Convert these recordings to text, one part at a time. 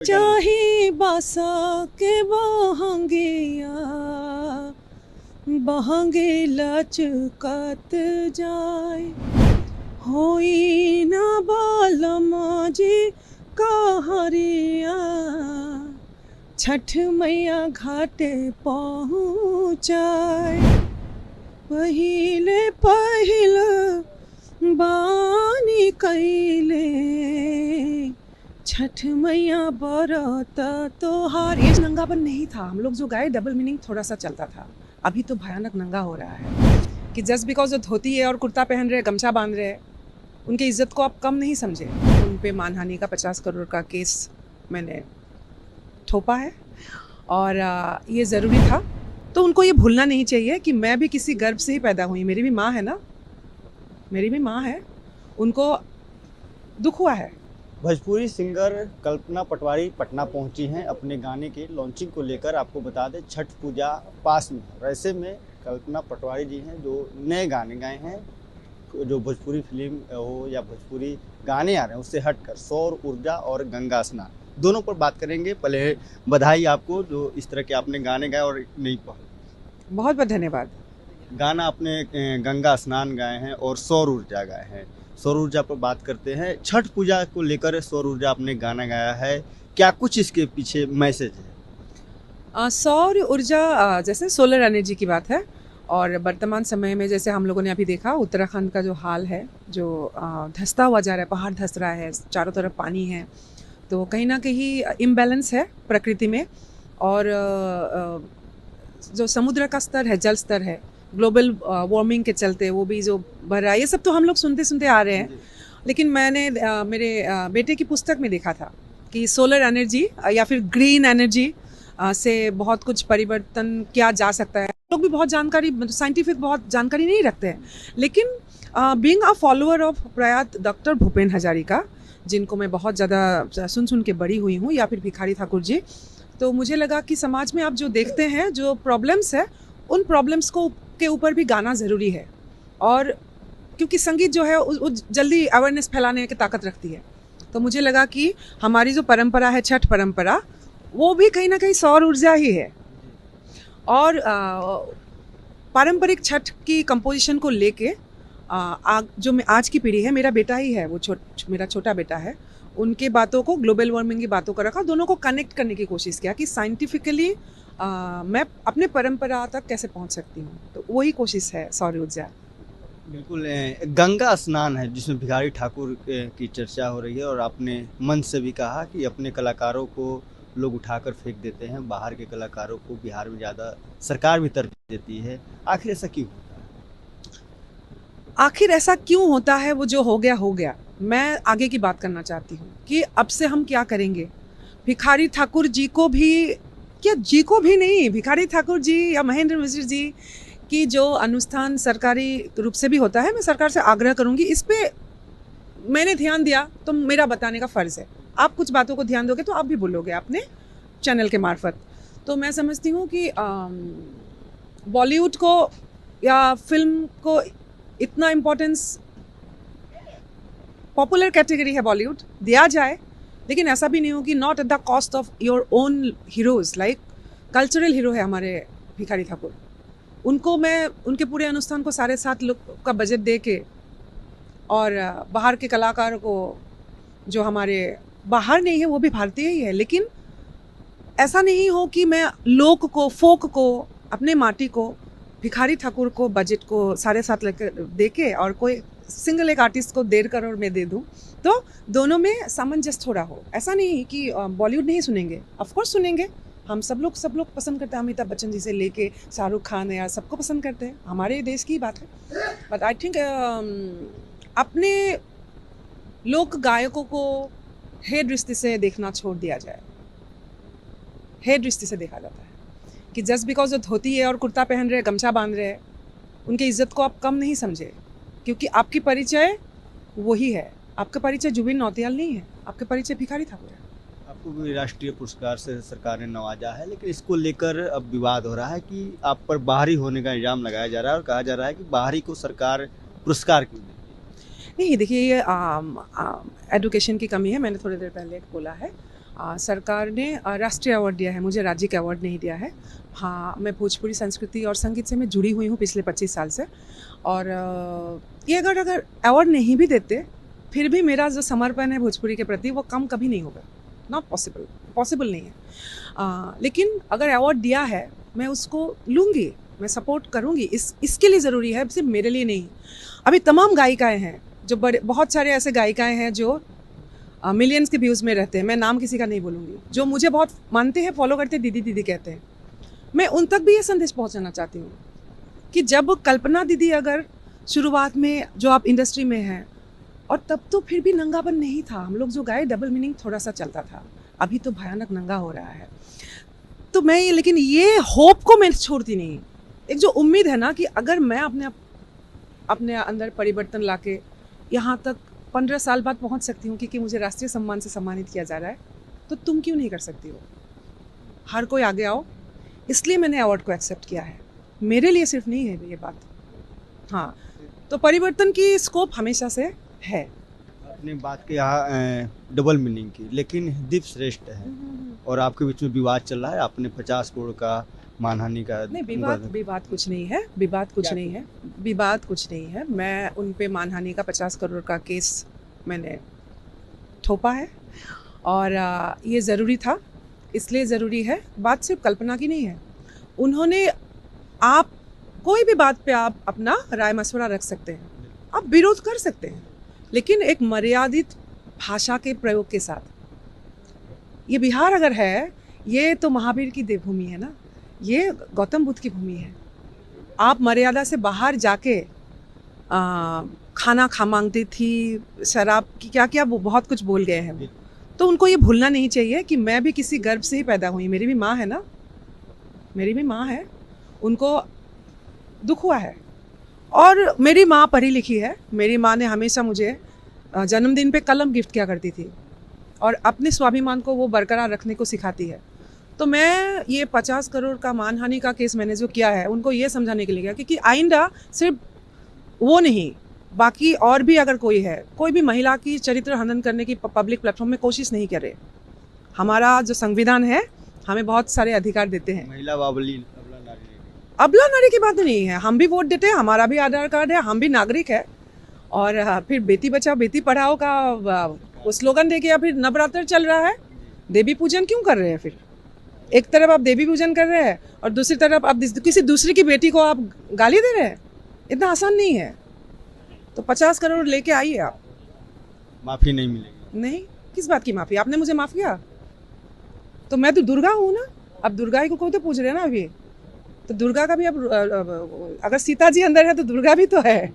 चाहे बासा के बहंगिया बहंगे लचकत जाए होई न बालम जी कहरिया छठ मैया घाटे पहुँचाए पहिले पहिल बानी कैले छठ मैया बरत तोहार। ये नंगापन नहीं था, हम लोग जो गाए डबल मीनिंग थोड़ा सा चलता था। अभी तो भयानक नंगा हो रहा है कि जस्ट बिकॉज वो धोती है और कुर्ता पहन रहे, गमछा बांध रहे, उनकी इज्जत को आप कम नहीं समझे। उन पे मानहानि का 50 करोड़ का केस मैंने ठोपा है और ये ज़रूरी था। तो उनको ये भूलना नहीं चाहिए कि मैं भी किसी गर्भ से ही पैदा हुई, मेरी भी माँ है ना, मेरी भी माँ है, उनको दुख हुआ है। भोजपुरी सिंगर कल्पना पटवारी पटना पहुंची हैं अपने गाने के लॉन्चिंग को लेकर। आपको बता दें छठ पूजा पास में है, ऐसे में कल्पना पटवारी जी हैं जो नए गाने गाए हैं, जो भोजपुरी फिल्म हो या भोजपुरी गाने आ रहे हैं उससे हटकर सौर ऊर्जा और गंगा स्नान दोनों पर बात करेंगे। पहले बधाई आपको जो इस तरह के आपने गाने गाए और नई पहल। बहुत बहुत धन्यवाद। गाना आपने गंगा स्नान गाए हैं और सौर ऊर्जा गाए हैं। सौर ऊर्जा पर बात करते हैं, छठ पूजा को लेकर सौर ऊर्जा आपने गाना गाया है, क्या कुछ इसके पीछे मैसेज है? सौर ऊर्जा जैसे सोलर एनर्जी की बात है और वर्तमान समय में जैसे हम लोगों ने अभी देखा उत्तराखंड का जो हाल है, जो धंसता हुआ जा रहा है, पहाड़ धंस रहा है, चारों तरफ पानी है, तो कहीं ना कहीं इम्बैलेंस है प्रकृति में। और जो समुद्र का स्तर है, जल स्तर है, ग्लोबल वार्मिंग के चलते वो भी जो बढ़ रहा है, ये सब तो हम लोग सुनते सुनते आ रहे हैं। लेकिन मैंने मेरे बेटे की पुस्तक में देखा था कि सोलर एनर्जी या फिर ग्रीन एनर्जी से बहुत कुछ परिवर्तन किया जा सकता है। लोग भी बहुत जानकारी, साइंटिफिक बहुत जानकारी नहीं रखते हैं, लेकिन बीइंग अ फॉलोअर ऑफ प्रयात डॉक्टर भूपेन हजारिका, जिनको मैं बहुत ज़्यादा सुन सुन के बड़ी हुई हूँ, या फिर भिखारी ठाकुर जी, तो मुझे लगा कि समाज में आप जो देखते हैं, जो प्रॉब्लम्स है, उन प्रॉब्लम्स को के ऊपर भी गाना ज़रूरी है। और क्योंकि संगीत जो है वो जल्दी अवेयरनेस फैलाने की ताकत रखती है, तो मुझे लगा कि हमारी जो परंपरा है, छठ परंपरा, वो भी कहीं ना कहीं सौर ऊर्जा ही है। और पारंपरिक छठ की कंपोजिशन को लेके जो आज की पीढ़ी है, मेरा बेटा ही है वो, मेरा छोटा बेटा है, उनके बातों को, ग्लोबल वार्मिंग की बातों को रखा, दोनों को कनेक्ट करने की कोशिश किया कि साइंटिफिकली मैं अपने परंपरा तक कैसे पहुंच सकती हूँ। तो वही कोशिश है सौर ऊर्जा। बिल्कुल। गंगा स्नान है जिसमें भिखारी ठाकुर की चर्चा हो रही है और आपने मंच से भी कहा कि अपने कलाकारों को लोग उठाकर फेंक देते हैं, बाहर के कलाकारों को बिहार में ज़्यादा सरकार भी तरजीह देती है, आखिर ऐसा क्यों होता है? आखिर ऐसा क्यों होता है? वो जो हो गया हो गया। मैं आगे की बात करना चाहती हूँ कि अब से हम क्या करेंगे। भिखारी ठाकुर जी को भी, क्या जी को भी नहीं, भिखारी ठाकुर जी या महेंद्र मिश्र जी की जो अनुष्ठान सरकारी रूप से भी होता है, मैं सरकार से आग्रह करूंगी, इस पे मैंने ध्यान दिया तो मेरा बताने का फ़र्ज़ है। आप कुछ बातों को ध्यान दोगे तो आप भी बोलोगे अपने चैनल के मार्फत। तो मैं समझती हूँ कि बॉलीवुड को या फिल्म को इतना इम्पोर्टेंस, पॉपुलर कैटेगरी है बॉलीवुड, दिया जाए, लेकिन ऐसा भी नहीं हो कि not at the cost of your own heroes. Like cultural hero है हमारे भिखारी ठाकुर, उनको मैं उनके पूरे अनुष्ठान को 7.5 लाख का बजट दे के, और बाहर के कलाकार को, जो हमारे बाहर नहीं है वो भी भारतीय ही है, लेकिन ऐसा नहीं हो कि मैं लोक को, फोक को, अपने माटी को, भिखारी ठाकुर को बजट को 7.5 लाख दे के और कोई सिंगल एक आर्टिस्ट को 1.5 करोड़ में दे दूं। तो दोनों में सामंजस्य थोड़ा हो। ऐसा नहीं कि बॉलीवुड नहीं सुनेंगे, ऑफ कोर्स सुनेंगे, हम सब लोग पसंद करते हैं, अमिताभ बच्चन जी से लेके शाहरुख खान या सबको पसंद करते हैं, हमारे देश की बात है। बट आई थिंक अपने लोक गायकों को हे दृष्टि से देखना छोड़ दिया जाए। हे दृष्टि से देखा जाता है कि जस्ट बिकॉज वो धोती है और कुर्ता पहन रहे, गमछा बांध रहे, उनकी इज्जत को आप कम नहीं समझे, क्योंकि आपकी परिचय वही है। आपका परिचय जुबिन नौटियाल नहीं है, आपका परिचय भिखारी ठाकुर है। आपको भी राष्ट्रीय पुरस्कार से सरकार ने नवाजा है, लेकिन इसको लेकर अब विवाद हो रहा है कि आप पर बाहरी होने का इल्जाम लगाया जा रहा है और कहा जा रहा है कि बाहरी को सरकार पुरस्कार क्यों देती है? नहीं, देखिए, ये एडुकेशन की कमी है, मैंने थोड़ी देर पहले बोला है। सरकार ने राष्ट्रीय अवार्ड दिया है, मुझे राज्य का अवार्ड नहीं दिया है। हाँ, मैं भोजपुरी संस्कृति और संगीत से मैं जुड़ी हुई हूँ पिछले 25 साल से। और ये अगर अवार्ड नहीं भी देते फिर भी मेरा जो समर्पण है भोजपुरी के प्रति वो कम कभी नहीं होगा। नॉट पॉसिबल नहीं है। लेकिन अगर अवार्ड दिया है मैं उसको लूँगी, मैं सपोर्ट करूँगी। इसके लिए ज़रूरी है, सिर्फ मेरे लिए नहीं। अभी तमाम गायिकाएँ हैं जो बहुत सारे ऐसे गायिकाएँ हैं जो मिलियंस के व्यूज़ में रहते हैं। मैं नाम किसी का नहीं बोलूँगी, जो मुझे बहुत मानते हैं, फॉलो करते हैं, दीदी दीदी कहते हैं। मैं उन तक भी ये संदेश पहुँचाना चाहती हूँ कि जब कल्पना दीदी अगर शुरुआत में जो आप इंडस्ट्री में हैं, और तब तो फिर भी नंगापन नहीं था। हम लोग जो गाए डबल मीनिंग थोड़ा सा चलता था, अभी तो भयानक नंगा हो रहा है। तो मैं लेकिन ये होप को मैं छोड़ती नहीं। एक जो उम्मीद है ना कि अगर मैं अपने अंदर परिवर्तन लाके यहाँ तक 15 साल बाद पहुँच सकती हूँ, क्योंकि मुझे राष्ट्रीय सम्मान से सम्मानित किया जा रहा है, तो तुम क्यों नहीं कर सकती हो? हर कोई आगे आओ। इसलिए मैंने अवार्ड को एक्सेप्ट किया है, मेरे लिए सिर्फ नहीं है ये बात। हाँ, तो परिवर्तन की स्कोप हमेशा से है। आपने बात की यहाँ डबल मीनिंग की, लेकिन दीप श्रेष्ठ है और आपके बीच में विवाद चल रहा है। आपने 50 करोड़ का मानहानि का नहीं, विवाद कुछ नहीं है। विवाद कुछ नहीं है। मैं उन पे मानहानि का 50 करोड़ का केस मैंने ठोपा है और ये ज़रूरी था, इसलिए ज़रूरी है। बात सिर्फ कल्पना की नहीं है। उन्होंने, आप कोई भी बात पे आप अपना राय मशवरा रख सकते हैं, आप विरोध कर सकते हैं, लेकिन एक मर्यादित भाषा के प्रयोग के साथ। ये बिहार अगर है, ये तो महावीर की देवभूमि है ना, ये गौतम बुद्ध की भूमि है। आप मर्यादा से बाहर जाके खाना खा मांगती थी, शराब की क्या क्या वो बहुत कुछ बोल गए हैं। तो उनको ये भूलना नहीं चाहिए कि मैं भी किसी गर्भ से ही पैदा हुई। मेरी भी माँ है ना, मेरी भी माँ है, उनको दुख हुआ है। और मेरी माँ पढ़ी लिखी है। मेरी माँ ने हमेशा मुझे जन्मदिन पे कलम गिफ्ट किया करती थी और अपने स्वाभिमान को वो बरकरार रखने को सिखाती है। तो मैं ये 50 करोड़ का मानहानि का केस मैंने जो किया है, उनको ये समझाने के लिए किया क्योंकि आइंदा सिर्फ वो नहीं, बाकी और भी अगर कोई है, कोई भी महिला की चरित्र हनन करने की पब्लिक प्लेटफॉर्म में कोशिश नहीं करे। हमारा जो संविधान है हमें बहुत सारे अधिकार देते हैं। महिला बाबली अबला नारी की बात नहीं है। हम भी वोट देते हैं, हमारा भी आधार कार्ड है, हम भी नागरिक है। और फिर बेटी बचाओ बेटी पढ़ाओ का वो स्लोगन देके, या फिर नवरात्र चल रहा है, देवी पूजन क्यों कर रहे हैं? फिर एक तरफ आप देवी पूजन कर रहे हैं और दूसरी तरफ आप किसी दूसरी की बेटी को आप गाली दे रहे हैं। इतना आसान नहीं है। तो 50 करोड़ लेके आइए आप। माफी नहीं मिलेगी। नहीं, किस बात की माफी? आपने मुझे माफ किया तो मैं तो दुर्गा हूँ ना। अब दुर्गा ही को तो पूछ रहे हैं ना अभी, तो दुर्गा का भी अब अगर सीता जी अंदर है तो दुर्गा भी तो है।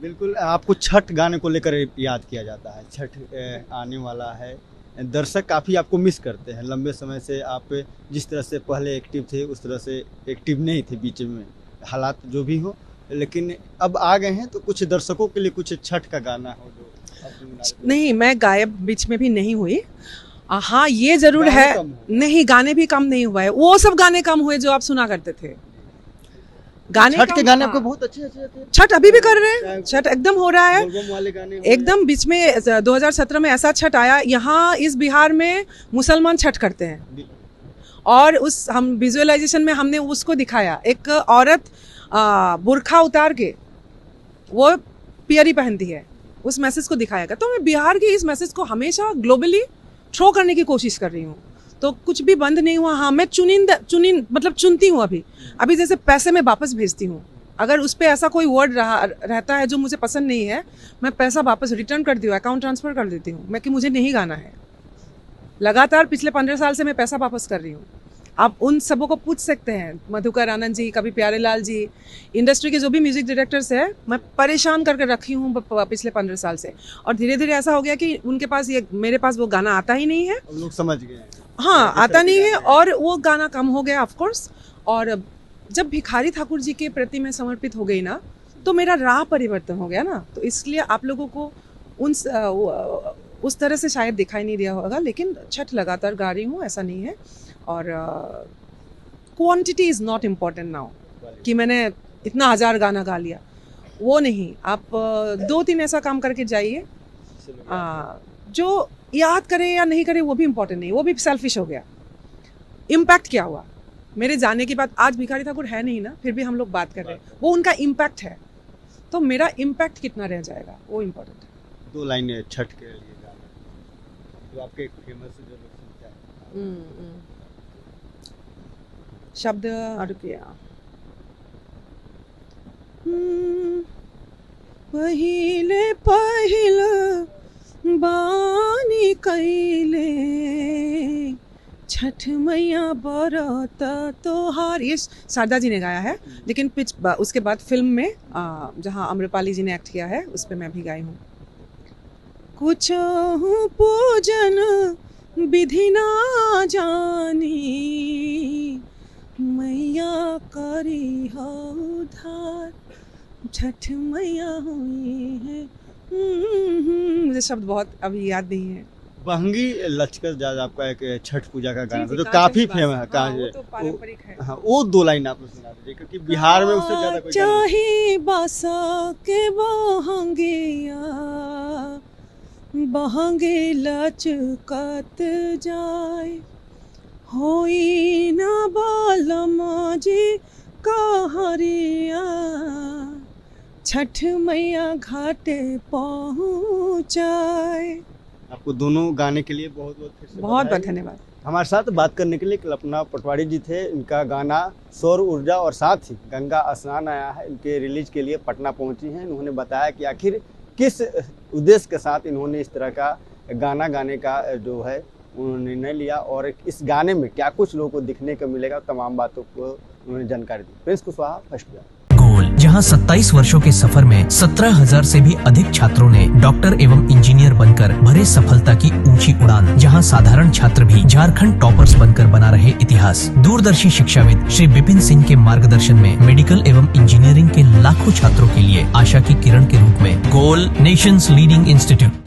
बिल्कुल। आपको छठ गाने को लेकर याद किया जाता है। छठ आने वाला है, दर्शक काफ़ी आपको मिस करते हैं। लंबे समय से आप जिस तरह से पहले एक्टिव थे उस तरह से एक्टिव नहीं थे, बीच में हालात जो भी हो, लेकिन अब आ गए हैं। तो कुछ दर्शकों के लिए कुछ छठ का गाना हो जो। नहीं, मैं गायब बीच में भी नहीं हुई। हाँ, ये जरूर है। नहीं, गाने भी कम नहीं हुआ है। वो सब गाने कम हुए जो आप सुना करते थे। गाने छठ के गाने आपको बहुत अच्छे थे। छठ अभी भी कर रहे हैं। छठ एकदम हो रहा है वाले गाने एकदम। बीच में 2017 में ऐसा छठ आया, यहाँ इस बिहार में मुसलमान छठ करते हैं और उस हम विजुअलाइजेशन में हमने उसको दिखाया। एक औरत बुर्खा उतार के वो पियरी पहनती है, उस मैसेज को दिखाया गया। तो मैं बिहार की इस मैसेज को हमेशा ग्लोबली थ्रो करने की कोशिश कर रही हूँ। तो कुछ भी बंद नहीं हुआ। हाँ, मैं चुनती हूँ। अभी जैसे पैसे मैं वापस भेजती हूँ, अगर उस पर ऐसा कोई वर्ड रहता है जो मुझे पसंद नहीं है, मैं पैसा वापस रिटर्न कर दी हूँ, अकाउंट ट्रांसफ़र कर देती हूँ मैं कि मुझे नहीं गाना है। लगातार पिछले 15 साल से मैं पैसा वापस कर रही हूँ। आप उन सबों को पूछ सकते हैं, मधुकर आनंद जी, कभी प्यारे लाल जी, इंडस्ट्री के जो भी म्यूजिक डायरेक्टर्स हैं, मैं परेशान करके रखी हूँ पिछले 15 साल से। और धीरे धीरे ऐसा हो गया कि उनके पास मेरे पास वो गाना आता ही नहीं है। लोग समझ गए। हाँ, आता नहीं है और वो गाना कम हो गया ऑफकोर्स। और जब भिखारी ठाकुर जी के प्रति मैं समर्पित हो गई ना, तो मेरा राह परिवर्तन हो गया ना। तो इसलिए आप लोगों को उस तरह से शायद दिखाई नहीं दिया होगा, लेकिन छठ लगातार गा रही हूँ, ऐसा नहीं है। और quantity is not important now कि मैंने इतना 1000 गाना गा लिया, वो नहीं। आप 2-3 ऐसा काम करके जाइए जो याद करें या नहीं करें वो भी इम्पोर्टेंट नहीं, वो भी सेल्फिश हो गया। इम्पैक्ट क्या हुआ मेरे जाने के बाद? आज भिखारी ठाकुर है नहीं ना, फिर भी हम लोग बात कर रहे हैं, वो उनका इम्पैक्ट है। तो मेरा इम्पैक्ट कितना रह जाएगा वो इम्पोर्टेंट है। 2 लाइनें छठ के लिए गाना जो आपके फेमस जो लोग सुनते हैं। शब्द अड़किया। पहिले पहिल बानी कैले छठ मैया बरत तोहार, ये शारदा जी ने गाया है, लेकिन उसके बाद फिल्म में जहाँ अम्रपाली जी ने एक्ट किया है उस पर मैं भी गाई हूँ। कुछ पूजन विधि ना जानी मैया करी हो उधार, छठ मैया हुई है। मुझे शब्द बहुत अभी याद नहीं है। बहंगी लचकर जाज आपका एक छठ पूजा का गाना जी, जो कांचे काफी की बात। फेमस है। हाँ, वो तो पारंपरिक है। हाँ, वो 2 लाइन आप सुना दीजिए क्योंकि बिहार में उससे ज्यादा कोई गाना नहीं। चाही बासा के बहंगिया बहंगे लचकत जाए, होई ना बालम जी कहरिया, छठ मैया घाटे पहुँचाए। आपको दोनों गाने के लिए बहुत बहुत फिर से बहुत बहुत बधाई। धन्यवाद। हमारे साथ बात करने के लिए कल्पना पटवारी जी थे। इनका गाना सौर ऊर्जा और साथ ही गंगा स्नान आया है, इनके रिलीज के लिए पटना पहुंची हैं। उन्होंने बताया कि आखिर किस उद्देश्य के साथ इन्होंने इस तरह का गाना गाने का जो है उन्होंने निर्णय लिया और इस गाने में क्या कुछ लोगों को दिखने को मिलेगा, तमाम बातों को उन्होंने जानकारी दी। Prince Kushwaha, first Bihar. गोल, जहां 27 वर्षों के सफर में 17,000 से भी अधिक छात्रों ने डॉक्टर एवं इंजीनियर बनकर भरे सफलता की ऊंची उड़ान, जहां साधारण छात्र भी झारखंड टॉपर्स बनकर बना रहे इतिहास। दूरदर्शी शिक्षाविद श्री विपिन सिंह के मार्गदर्शन में मेडिकल एवं इंजीनियरिंग के लाखों छात्रों के लिए आशा की किरण के रूप में गोल नेशंस लीडिंग इंस्टीट्यूट